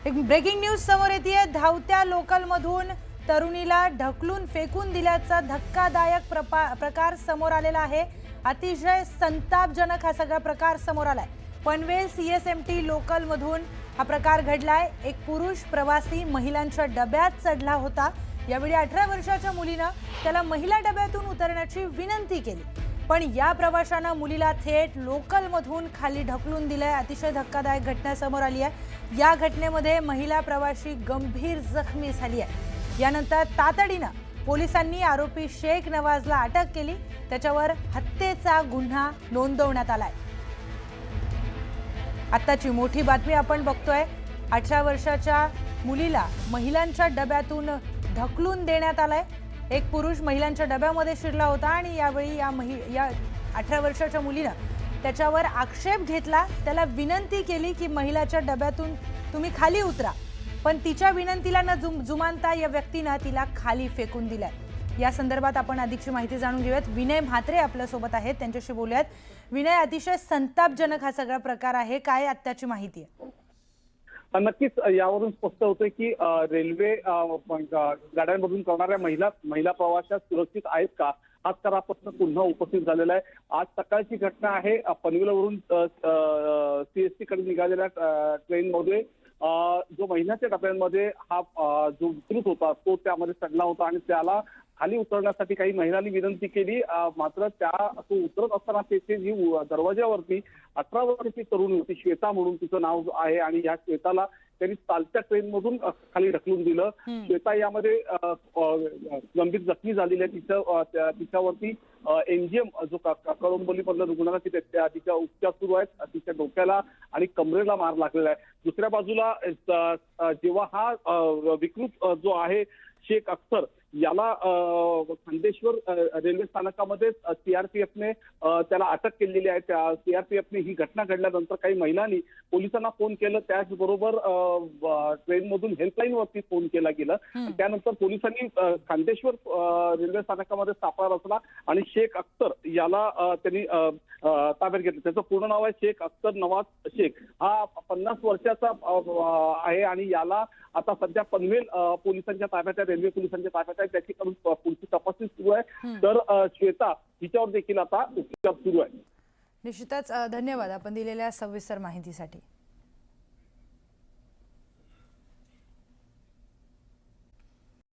एक breaking news समोर येते। धावत्या लोकल मधून तरुणीला ढकलून फेकून दिल्याचा धक्कादायक प्रकार समोर आलेला आहे। अतिशय संतापजनक हा सगळा प्रकार समोर आलाय। पनवेल सीएसएमटी लोकल मधून हा प्रकार घडलाय। एक पुरुष प्रवासी महिलांच्या डब्यात चढला होता। यावेळी 18 वर्षाच्या मुलीने त्याला महिला डब्यातून उतरण्याची विनंती केली, पण या प्रवाशाने मुलीला थेट लोकल मधून खाली ढकलून दिले। अतिशय धक्कादायक घटना समोर आली आहे। या घटनेमध्ये महिला प्रवासी गंभीर जखमी झाली आहे। यानंतर तातडीने पोलिसांनी आरोपी शेख नवाजला अटक केली। त्याच्यावर हत्येचा गुन्हा नोंदवण्यात आलाय। आताची मोठी बातमी आपण बघतोय। 18 वर्षाच्या मुलीला महिलांच्या डब्यातून ढकलून देण्यात आलाय। एक पुरुष महिलांच्या डब्यामध्ये शिरला होता आणि यावेळी या 18 वर्षाच्या मुलीने त्याच्यावर आक्षेप घेतला। त्याला विनंती केली की महिलाच्या डब्यातून तुम्ही खाली उतरा, पण तिच्या विनंतीला न जुमानता या व्यक्तीने तिला खाली फेकून दिलाय। या संदर्भात आपण अधिकची माहिती जाणून घेऊयात। विनय म्हात्रे आपल्या सोबत आहेत, त्यांच्याशी बोलूयात। विनय, अतिशय संतापजनक हा सगळा प्रकार आहे, काय आत्ताची माहिती आहे? नक्कीच यावरून स्पष्ट होतंय की रेल्वे गाड्यांमधून करणाऱ्या महिला प्रवाशात सुरक्षित आहेत का, हाच खरा प्रश्न पुन्हा उपस्थित झालेला आहे। आज सकाळची घटना आहे। पनवेलवरून सीएसटी कडे निघालेल्या ट्रेनमध्ये जो महिलांच्या डब्यांमध्ये हा जो विकृत होता तो त्यामध्ये चढला होता आणि त्याला खाली उतरण्यासाठी काही महिलांनी विनंती केली, मात्र तो उतरत असताना त्याचे जी दरवाज्यावरती 18 वर्षाची तरुणी होती, श्वेता म्हणून तिचं नाव आहे, आणि या श्वेताला त्यांनी चालत्या ट्रेनमधून खाली ढकलून दिलं। श्वेता यामध्ये गंभीर जखमी झालेली आहे। तिच्यावरती एमजीएम जो कळंबोलीमधल्या रुग्णालयात तिच्या उपचार सुरू आहेत। तिच्या डोक्याला आणि कमरेला मार लागलेला आहे। दुसऱ्या बाजूला जेव्हा हा विकृत जो आहे शेख अख्तर याला खांदेश्वर रेल्वे स्थानकामध्ये सीआरपीएफने त्याला अटक केलेली आहे। त्या सीआरपीएफने ही घटना घडल्यानंतर काही महिलांनी पोलिसांना फोन केलं, त्याचबरोबर ट्रेनमधून हेल्पलाईनवरती फोन केला गेला। त्यानंतर पोलिसांनी खांदेश्वर रेल्वे स्थानकामध्ये सापळा रचला आणि शेख अख्तर याला त्यांनी ताब्यात घेतलं। त्याचं पूर्ण नाव आहे शेख अख्तर नवाज शेख। हा 50 वर्षाचा आहे आणि याला आता सध्या पनवेल पोलिसांच्या ताब्यात आहे, रेल्वे पोलिसांच्या ताब्यात आहे। त्याच्याकडून पुढची तपासणी सुरू आहे। तर श्वेता हिच्यावर देखील आता उपचार सुरू आहे। निश्चितच धन्यवाद आपण दिलेल्या सविस्तर माहितीसाठी।